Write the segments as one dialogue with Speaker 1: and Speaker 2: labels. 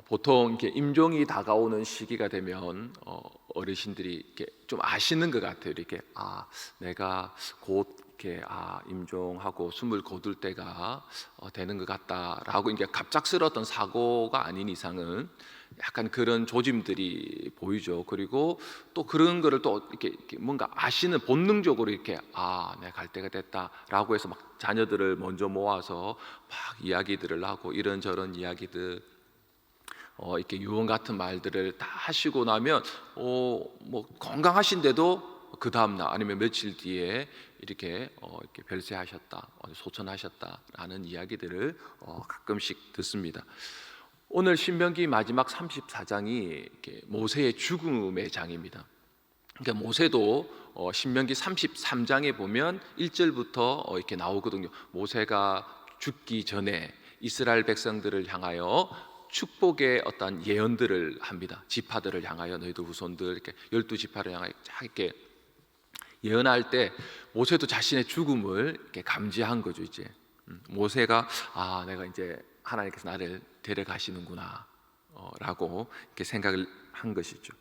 Speaker 1: 보통 이렇게 임종이 다가오는 시기가 되면 어르신들이 이렇게 좀 아시는 것 같아요. 이렇게 내가 곧 이렇게 임종하고 숨을 거둘 때가 되는 것 같다라고 이게 갑작스러웠던 사고가 아닌 이상은 약간 그런 조짐들이 보이죠. 그리고 또 그런 거를 또 이렇게 뭔가 아시는 본능적으로 이렇게 내가 갈 때가 됐다라고 해서 막 자녀들을 먼저 모아서 막 이야기들을 하고 이런저런 이야기들 이렇게 유언 같은 말들을 다 하시고 나면 뭐 건강하신데도 그 다음날 아니면 며칠 뒤에 이렇게 별세하셨다, 소천하셨다라는 이야기들을 가끔씩 듣습니다. 오늘 신명기 마지막 34장이 이렇게 모세의 죽음의 장입니다. 그러니까 모세도 신명기 33장에 보면 1절부터 이렇게 나오거든요. 모세가 죽기 전에 이스라엘 백성들을 향하여 축복의 어떤 예언들을 합니다. 지파들을 향하여 너희들 후손들 이렇게 12지파를 향하여 이렇게 예언할 때 모세도 자신의 죽음을 이렇게 감지한 거죠. 이제 모세가 내가 이제 하나님께서 나를 데려가시는구나 라고 이렇게 생각을 한 것이죠.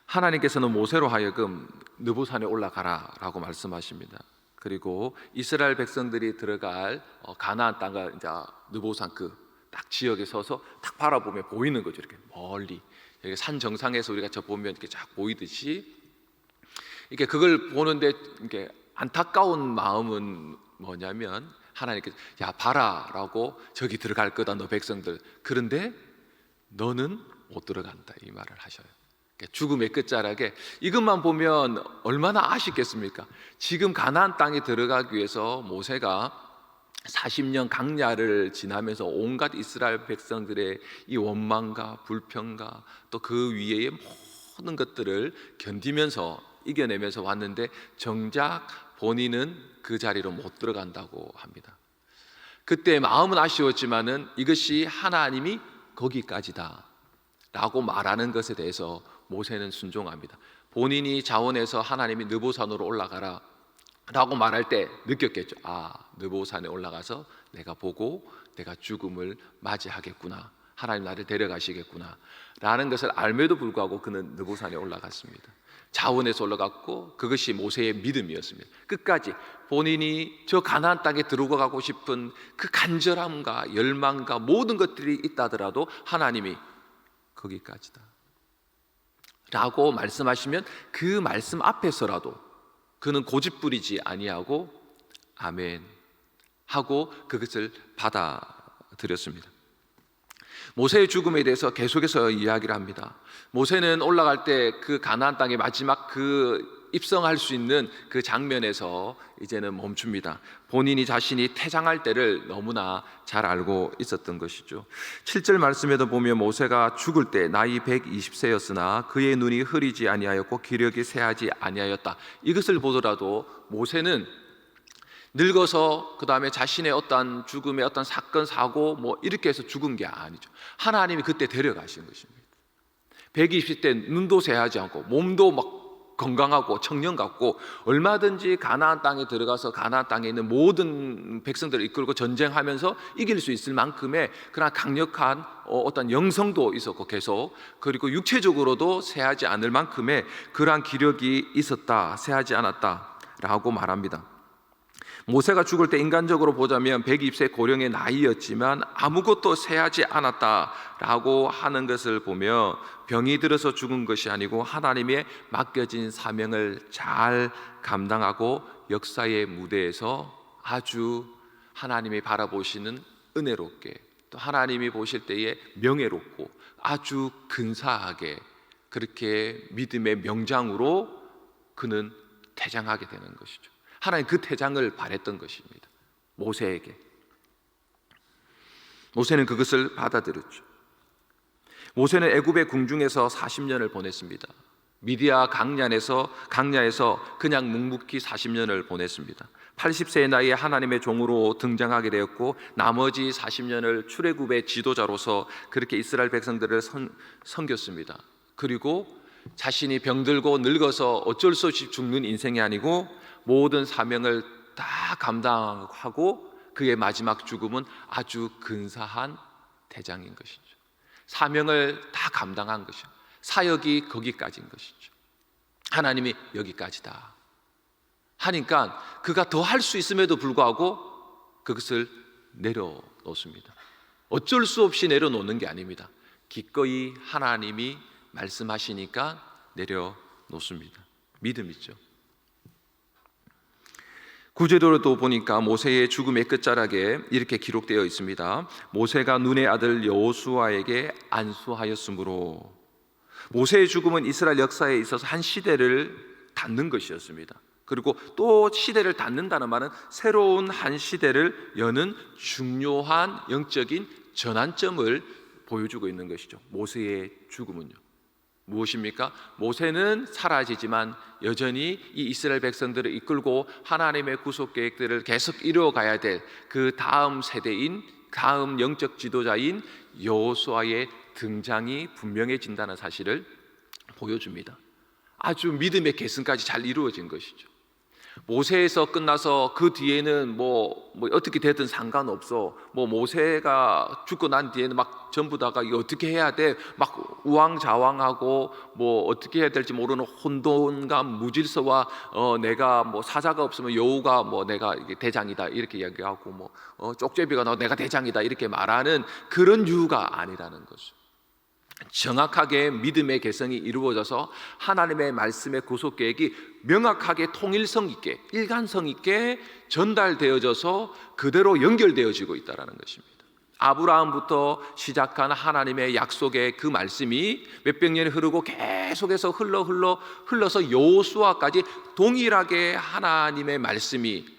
Speaker 1: 하나님께서는 모세로 하여금 느보산에 올라가라 라고 말씀하십니다. 그리고 이스라엘 백성들이 들어갈 가나안 땅을 이제 느보산 그 딱 지역에 서서 딱 바라보면 보이는 거죠. 이렇게 멀리 여기 산 정상에서 우리가 저 보면 이렇게 쫙 보이듯이 이렇게 그걸 보는데 이렇게 안타까운 마음은 뭐냐면 하나님께서 야 봐라라고 저기 들어갈 거다 너 백성들, 그런데 너는 못 들어간다 이 말을 하셔요. 죽음의 끝자락에 이것만 보면 얼마나 아쉽겠습니까? 지금 가나안 땅에 들어가기 위해서 모세가 40년 강야를 지나면서 온갖 이스라엘 백성들의 이 원망과 불평과 또 그 위에의 모든 것들을 견디면서 이겨내면서 왔는데 정작 본인은 그 자리로 못 들어간다고 합니다. 그때 마음은 아쉬웠지만은 이것이 하나님이 거기까지다 라고 말하는 것에 대해서 모세는 순종합니다. 본인이 자원해서 하나님이 느보산으로 올라가라 라고 말할 때 느꼈겠죠. 느보산에 올라가서 내가 보고 내가 죽음을 맞이하겠구나, 하나님 나를 데려가시겠구나 라는 것을 알매도 불구하고 그는 느보산에 올라갔습니다. 자원해서 올라갔고 그것이 모세의 믿음이었습니다. 끝까지 본인이 저 가나안 땅에 들어가고 싶은 그 간절함과 열망과 모든 것들이 있다 하더라도 하나님이 거기까지다 라고 말씀하시면 그 말씀 앞에서라도 그는 고집부리지 아니하고 아멘 하고 그것을 받아들였습니다. 모세의 죽음에 대해서 계속해서 이야기를 합니다. 모세는 올라갈 때 그 가나안 땅의 마지막 그 입성할 수 있는 그 장면에서 이제는 멈춥니다. 본인이 자신이 퇴장할 때를 너무나 잘 알고 있었던 것이죠. 7절 말씀에도 보면 모세가 죽을 때 나이 120세였으나 그의 눈이 흐리지 아니하였고 기력이 쇠하지 아니하였다. 이것을 보더라도 모세는 늙어서 그 다음에 자신의 어떤 죽음의 어떤 사건 사고 뭐 이렇게 해서 죽은 게 아니죠. 하나님이 그때 데려가신 것입니다. 120대 눈도 새하지 않고 몸도 막 건강하고 청년 같고 얼마든지 가나안 땅에 들어가서 가나안 땅에 있는 모든 백성들을 이끌고 전쟁하면서 이길 수 있을 만큼의 그런 강력한 어떤 영성도 있었고 계속, 그리고 육체적으로도 새하지 않을 만큼의 그러한 기력이 있었다, 새하지 않았다라고 말합니다. 모세가 죽을 때 인간적으로 보자면 120세 고령의 나이였지만 아무것도 새하지 않았다라고 하는 것을 보며 병이 들어서 죽은 것이 아니고 하나님의 맡겨진 사명을 잘 감당하고 역사의 무대에서 아주 하나님이 바라보시는 은혜롭게, 또 하나님이 보실 때에 명예롭고 아주 근사하게 그렇게 믿음의 명장으로 그는 퇴장하게 되는 것이죠. 하나님 그 퇴장을 바랬던 것입니다. 모세에게. 모세는 그것을 받아들였죠. 모세는 애굽의 궁중에서 40년을 보냈습니다. 미디아 강야에서 그냥 묵묵히 40년을 보냈습니다. 80세의 나이에 하나님의 종으로 등장하게 되었고 나머지 40년을 출애굽의 지도자로서 그렇게 이스라엘 백성들을 섬겼습니다. 그리고 자신이 병들고 늙어서 어쩔 수 없이 죽는 인생이 아니고 모든 사명을 다 감당하고 그의 마지막 죽음은 아주 근사한 대장인 것이죠. 사명을 다 감당한 것이죠. 사역이 거기까지인 것이죠. 하나님이 여기까지다 하니까 그가 더 할 수 있음에도 불구하고 그것을 내려놓습니다. 어쩔 수 없이 내려놓는 게 아닙니다. 기꺼이 하나님이 말씀하시니까 내려놓습니다. 믿음이죠. 구제도로도 보니까 모세의 죽음의 끝자락에 이렇게 기록되어 있습니다. 모세가 눈의 아들 여호수아에게 안수하였으므로. 모세의 죽음은 이스라엘 역사에 있어서 한 시대를 닫는 것이었습니다. 그리고 또 시대를 닫는다는 말은 새로운 한 시대를 여는 중요한 영적인 전환점을 보여주고 있는 것이죠. 모세의 죽음은요, 무엇입니까? 모세는 사라지지만 여전히 이 이스라엘 백성들을 이끌고 하나님의 구속 계획들을 계속 이루어가야 될 그 다음 세대인, 다음 영적 지도자인 여호수아의 등장이 분명해진다는 사실을 보여줍니다. 아주 믿음의 계승까지 잘 이루어진 것이죠. 모세에서 끝나서 그 뒤에는 뭐 어떻게 되든 상관없어. 모세가 죽고 난 뒤에는 막 전부 다가 이거 어떻게 해야 돼? 막 우왕좌왕하고 뭐 어떻게 해야 될지 모르는 혼돈감, 무질서와 내가 뭐 사자가 없으면 여우가 뭐 내가 대장이다 이렇게 이야기하고 쪽제비가 너 내가 대장이다 이렇게 말하는 그런 이유가 아니라는 거죠. 정확하게 믿음의 개성이 이루어져서 하나님의 말씀의 구속 계획이 명확하게 통일성 있게, 일관성 있게 전달되어져서 그대로 연결되어지고 있다는 것입니다. 아브라함부터 시작한 하나님의 약속의 그 말씀이 몇백 년이 흐르고 계속해서 흘러서 여호수아까지 동일하게 하나님의 말씀이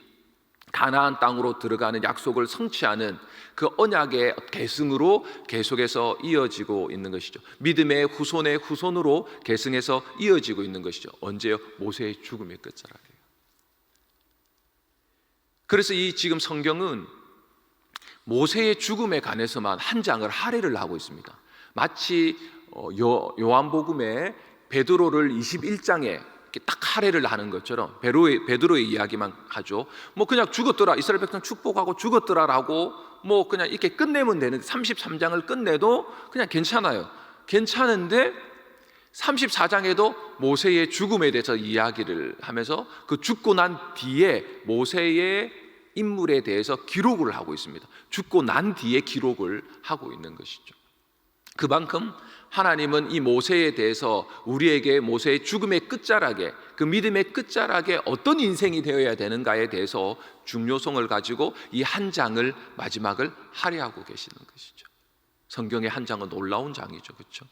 Speaker 1: 가나안 땅으로 들어가는 약속을 성취하는 그 언약의 계승으로 계속해서 이어지고 있는 것이죠. 믿음의 후손의 후손으로 계승해서 이어지고 있는 것이죠. 언제요? 모세의 죽음의 끝자락이에요. 그래서 이 지금 성경은 모세의 죽음에 관해서만 한 장을 할애를 하고 있습니다. 마치 요한복음에 베드로를 21장에 딱 할애를 하는 것처럼 베드로의 이야기만 하죠. 그냥 죽었더라, 이스라엘 백성 축복하고 죽었더라라고 그냥 이렇게 끝내면 되는데 33장을 끝내도 그냥 괜찮아요. 괜찮은데 34장에도 모세의 죽음에 대해서 이야기를 하면서 그 죽고 난 뒤에 모세의 인물에 대해서 기록을 하고 있습니다. 죽고 난 뒤에 기록을 하고 있는 것이죠. 그만큼 하나님은 이 모세에 대해서 우리에게 모세의 죽음의 끝자락에, 그 믿음의 끝자락에 어떤 인생이 되어야 되는가에 대해서 중요성을 가지고 이 한 장을, 마지막을 할애하고 계시는 것이죠. 성경의 한 장은 놀라운 장이죠, 그렇죠?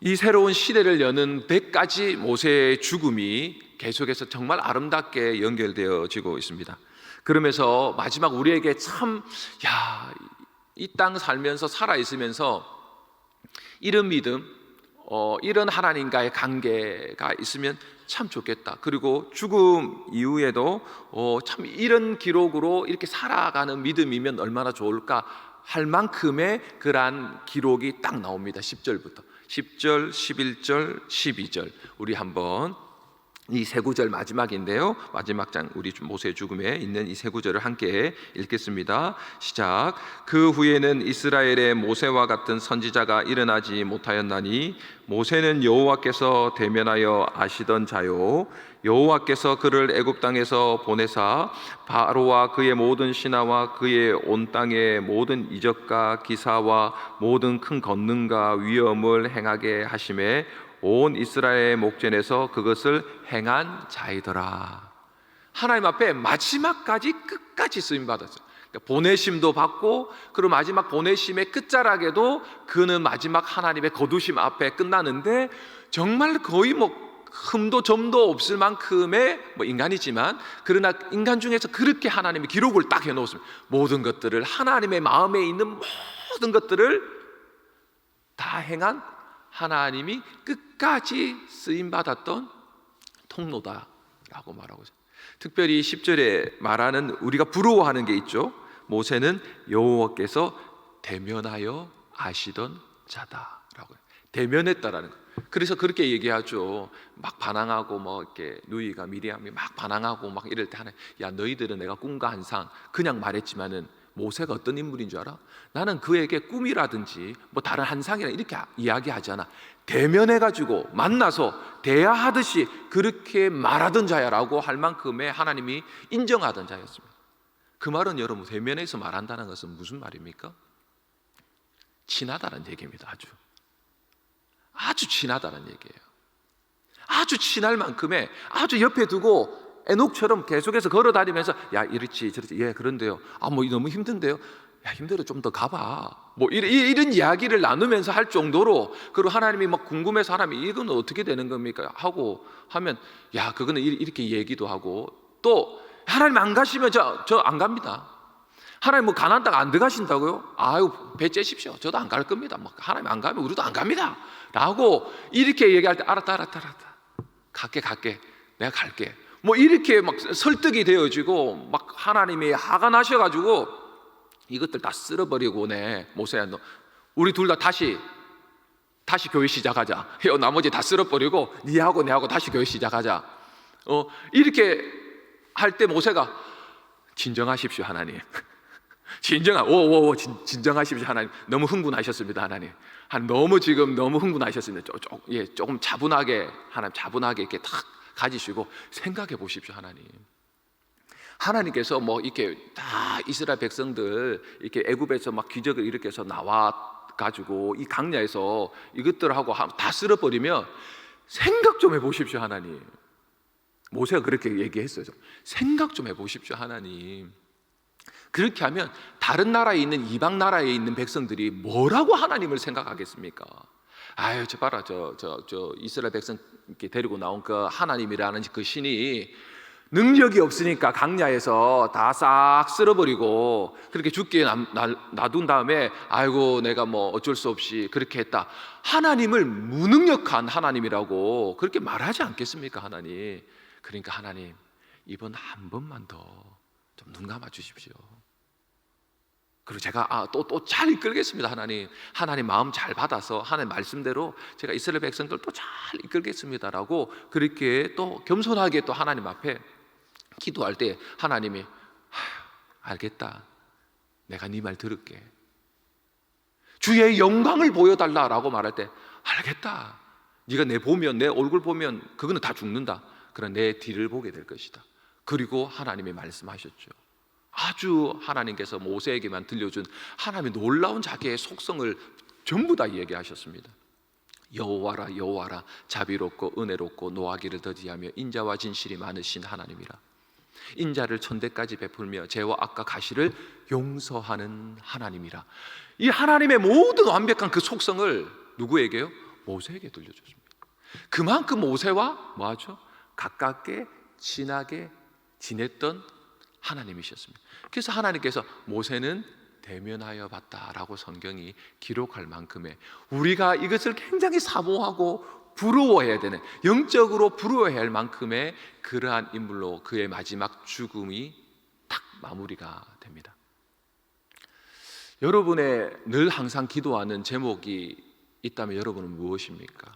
Speaker 1: 이 새로운 시대를 여는 100가지 모세의 죽음이 계속해서 정말 아름답게 연결되어지고 있습니다. 그러면서 마지막 우리에게 참 이 땅 살면서 살아있으면서 이런 믿음, 이런 하나님과의 관계가 있으면 참 좋겠다. 그리고 죽음 이후에도 참 이런 기록으로 이렇게 살아가는 믿음이면 얼마나 좋을까 할 만큼의 그러한 기록이 딱 나옵니다. 10절부터 10절, 11절, 12절 우리 한번 이 세 구절 마지막인데요, 마지막 장 우리 모세의 죽음에 있는 이 세 구절을 함께 읽겠습니다. 시작. 그 후에는 이스라엘의 모세와 같은 선지자가 일어나지 못하였나니 모세는 여호와께서 대면하여 아시던 자요, 여호와께서 그를 애굽 땅에서 보내사 바로와 그의 모든 신하와 그의 온 땅의 모든 이적과 기사와 모든 큰 권능과 위엄을 행하게 하심에 온 이스라엘의 목전에서 그것을 행한 자이더라. 하나님 앞에 마지막까지 끝까지 쓰임 받았어요. 그러니까 보내심도 받고, 그리고 마지막 보내심의 끝자락에도 그는 마지막 하나님의 거두심 앞에 끝나는데 정말 거의 흠도 점도 없을 만큼의 인간이지만, 그러나 인간 중에서 그렇게 하나님의 기록을 딱 해놓습니다. 모든 것들을, 하나님의 마음에 있는 모든 것들을 다 행한 하나님이 끝까지 쓰임받았던 통로다라고 말하고 있어요. 특별히 10절에 말하는 우리가 부러워하는 게 있죠. 모세는 여호와께서 대면하여 아시던 자다라고 해요. 대면했다라는 거예요. 그래서 그렇게 얘기하죠. 막 반항하고 이렇게 누이가 미리암이 막 반항하고 막 이럴 때 하나, 야 너희들은 내가 꿈과 한상 그냥 말했지만은 모세가 어떤 인물인 줄 알아? 나는 그에게 꿈이라든지 뭐 다른 환상이라 이렇게 이야기하지 않아. 대면해가지고 만나서 대화하듯이 그렇게 말하던 자야라고 할 만큼의 하나님이 인정하던 자였습니다. 그 말은 여러분, 대면에서 말한다는 것은 무슨 말입니까? 친하다는 얘기입니다. 아주 친하다는 얘기예요. 아주 친할 만큼의, 아주 옆에 두고 에녹처럼 계속해서 걸어다니면서 야, 이렇지 저렇지, 예 그런데요, 뭐 너무 힘든데요, 야 힘들어 좀 더 가봐, 뭐 이런 이야기를 나누면서 할 정도로, 그리고 하나님이 막 궁금해서 하나님이 이건 어떻게 되는 겁니까 하고 하면, 야 그거는 이렇게 얘기도 하고, 또 하나님 안 가시면 저 안 갑니다. 하나님 뭐 가나안 땅 안 들어가신다고요? 아유 배 째십시오. 저도 안 갈 겁니다. 뭐 하나님 안 가면 우리도 안 갑니다 라고 이렇게 얘기할 때, 알았다 갈게 내가 갈게, 뭐 이렇게 막 설득이 되어지고, 막 하나님이 화가 나셔가지고 이것들 다 쓸어버리고, 모세야 너 우리 둘 다 다시 교회 시작하자, 나머지 다 쓸어버리고 니하고 내하고 다시 교회 시작하자, 이렇게 할 때 모세가 진정하십시오 하나님. 진정하십시오 하나님. 너무 흥분하셨습니다 하나님. 너무 흥분하셨습니다. 조금 차분하게, 하나님 차분하게 이렇게 탁 가지시고 생각해 보십시오 하나님. 하나님께서 뭐 이렇게 다 이스라엘 백성들 이렇게 애굽에서 막 기적을 일으켜서 나와 가지고 이 강야에서 이것들하고 다 쓸어버리면 생각 좀 해보십시오 하나님. 모세가 그렇게 얘기했어요. 생각 좀 해보십시오 하나님. 그렇게 하면 다른 나라에 있는, 이방 나라에 있는 백성들이 뭐라고 하나님을 생각하겠습니까? 아유 저 봐라, 저 이스라엘 백성 이렇게 데리고 나온 그 하나님이라는 그 신이 능력이 없으니까 강야에서 다 싹 쓸어버리고 그렇게 죽게 놔둔 다음에, 아이고 내가 뭐 어쩔 수 없이 그렇게 했다, 하나님을 무능력한 하나님이라고 그렇게 말하지 않겠습니까 하나님? 그러니까 하나님, 이번 한 번만 더 좀 눈 감아 주십시오. 그리고 제가 또 잘 이끌겠습니다 하나님. 하나님 마음 잘 받아서 하나님 말씀대로 제가 이스라엘 백성들 또 잘 이끌겠습니다라고 그렇게 또 겸손하게 또 하나님 앞에 기도할 때, 하나님이 알겠다, 내가 네 말 들을게. 주의 영광을 보여달라라고 말할 때, 알겠다, 네가 내 얼굴 보면 그거는 다 죽는다. 그러나 내 뒤를 보게 될 것이다. 그리고 하나님이 말씀하셨죠. 아주 하나님께서 모세에게만 들려준 하나님의 놀라운 자기의 속성을 전부 다 얘기하셨습니다. 여호와라 여호와라, 자비롭고 은혜롭고 노하기를 더디하며 인자와 진실이 많으신 하나님이라. 인자를 천대까지 베풀며 죄와 악과 가시를 용서하는 하나님이라. 이 하나님의 모든 완벽한 그 속성을 누구에게요? 모세에게 들려줬습니다. 그만큼 모세와 뭐하죠? 가깝게 친하게 지냈던 하나님이셨습니다. 그래서 하나님께서 모세는 대면하여 봤다라고 성경이 기록할 만큼의, 우리가 이것을 굉장히 사모하고 부러워해야 되는, 영적으로 부러워해야 할 만큼의 그러한 인물로 그의 마지막 죽음이 딱 마무리가 됩니다. 여러분의 늘 항상 기도하는 제목이 있다면 여러분은 무엇입니까?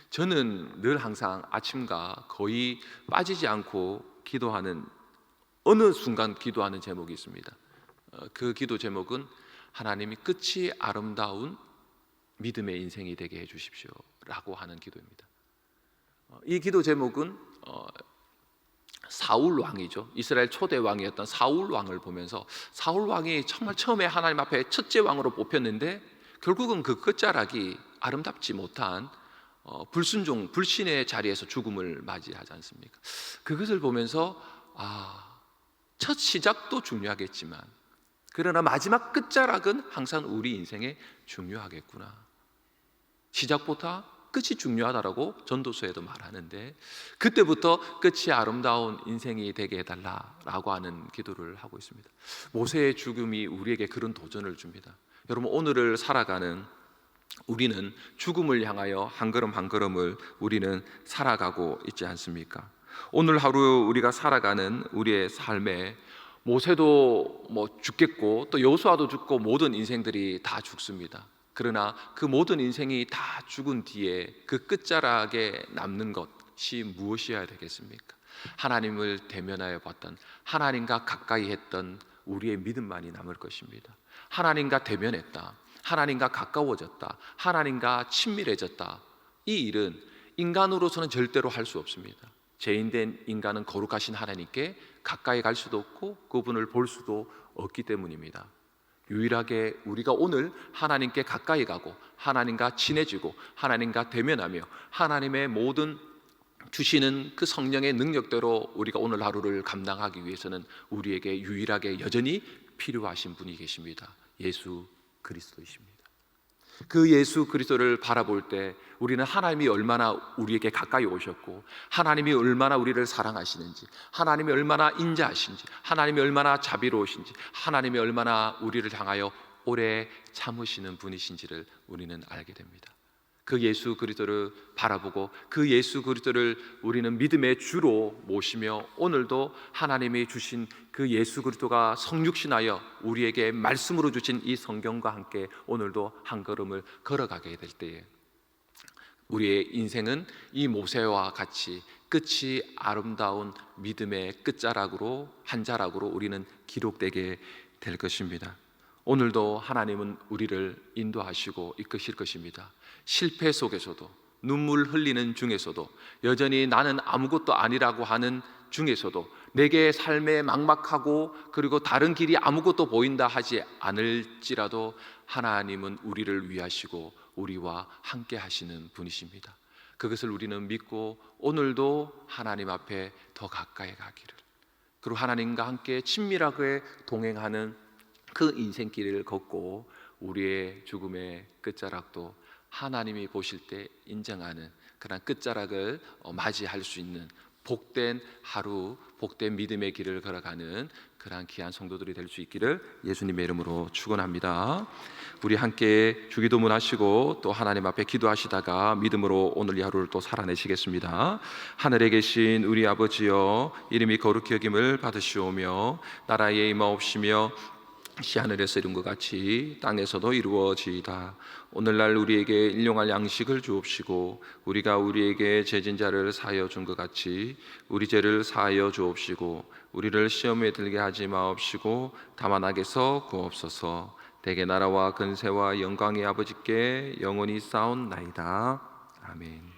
Speaker 1: 저는 늘 항상 아침과 거의 빠지지 않고 기도하는, 어느 순간 기도하는 제목이 있습니다. 그 기도 제목은 하나님이 끝이 아름다운 믿음의 인생이 되게 해주십시오 라고 하는 기도입니다. 이 기도 제목은 사울 왕이죠. 이스라엘 초대 왕이었던 사울 왕을 보면서, 사울 왕이 정말 처음에 하나님 앞에 첫째 왕으로 뽑혔는데 결국은 그 끝자락이 아름답지 못한 불순종, 불신의 자리에서 죽음을 맞이하지 않습니까? 그것을 보면서 첫 시작도 중요하겠지만 그러나 마지막 끝자락은 항상 우리 인생에 중요하겠구나. 시작보다 끝이 중요하다라고 전도서에도 말하는데, 그때부터 끝이 아름다운 인생이 되게 해달라라고 하는 기도를 하고 있습니다. 모세의 죽음이 우리에게 그런 도전을 줍니다. 여러분, 오늘을 살아가는 우리는 죽음을 향하여 한 걸음 한 걸음을 우리는 살아가고 있지 않습니까? 오늘 하루 우리가 살아가는 우리의 삶에 모세도 뭐 죽겠고 또 여호수아도 죽고 모든 인생들이 다 죽습니다. 그러나 그 모든 인생이 다 죽은 뒤에 그 끝자락에 남는 것이 무엇이어야 되겠습니까? 하나님을 대면하여 봤던, 하나님과 가까이 했던 우리의 믿음만이 남을 것입니다. 하나님과 대면했다, 하나님과 가까워졌다, 하나님과 친밀해졌다. 이 일은 인간으로서는 절대로 할 수 없습니다. 죄인된 인간은 거룩하신 하나님께 가까이 갈 수도 없고 그분을 볼 수도 없기 때문입니다. 유일하게 우리가 오늘 하나님께 가까이 가고 하나님과 친해지고 하나님과 대면하며 하나님의 모든 주시는 그 성령의 능력대로 우리가 오늘 하루를 감당하기 위해서는 우리에게 유일하게 여전히 필요하신 분이 계십니다. 예수 그리스도이십니다. 그 예수 그리스도를 바라볼 때 우리는 하나님이 얼마나 우리에게 가까이 오셨고 하나님이 얼마나 우리를 사랑하시는지, 하나님이 얼마나 인자하신지, 하나님이 얼마나 자비로우신지, 하나님이 얼마나 우리를 향하여 오래 참으시는 분이신지를 우리는 알게 됩니다. 그 예수 그리스도를 바라보고 그 예수 그리스도를 우리는 믿음의 주로 모시며 오늘도 하나님이 주신 그 예수 그리스도가 성육신하여 우리에게 말씀으로 주신 이 성경과 함께 오늘도 한 걸음을 걸어가게 될 때에 우리의 인생은 이 모세와 같이 끝이 아름다운 믿음의 끝자락으로 한 자락으로 우리는 기록되게 될 것입니다. 오늘도 하나님은 우리를 인도하시고 이끄실 것입니다. 실패 속에서도, 눈물 흘리는 중에서도, 여전히 나는 아무것도 아니라고 하는 중에서도, 내게 삶에 막막하고 그리고 다른 길이 아무것도 보인다 하지 않을지라도 하나님은 우리를 위하시고 우리와 함께 하시는 분이십니다. 그것을 우리는 믿고 오늘도 하나님 앞에 더 가까이 가기를, 그리고 하나님과 함께 친밀하게 동행하는 그 인생길을 걷고 우리의 죽음의 끝자락도 하나님이 보실 때 인정하는 그런 끝자락을 맞이할 수 있는 복된 하루, 복된 믿음의 길을 걸어가는 그러한 귀한 성도들이 될 수 있기를 예수님의 이름으로 축원합니다. 우리 함께 주기도문 하시고 또 하나님 앞에 기도하시다가 믿음으로 오늘 이 하루를 또 살아내시겠습니다. 하늘에 계신 우리 아버지여, 이름이 거룩히 여김을 받으시오며 나라의 임하옵시며 시 하늘에서 이룬 것 같이 땅에서도 이루어지이다. 오늘날 우리에게 일용할 양식을 주옵시고 우리가 우리에게 죄진 자를 사하여 준 것 같이 우리 죄를 사하여 주옵시고 우리를 시험에 들게 하지 마옵시고 다만 악에서 구하옵소서. 대개 나라와 근세와 영광의 아버지께 영원히 쌓옵나이다. 아멘.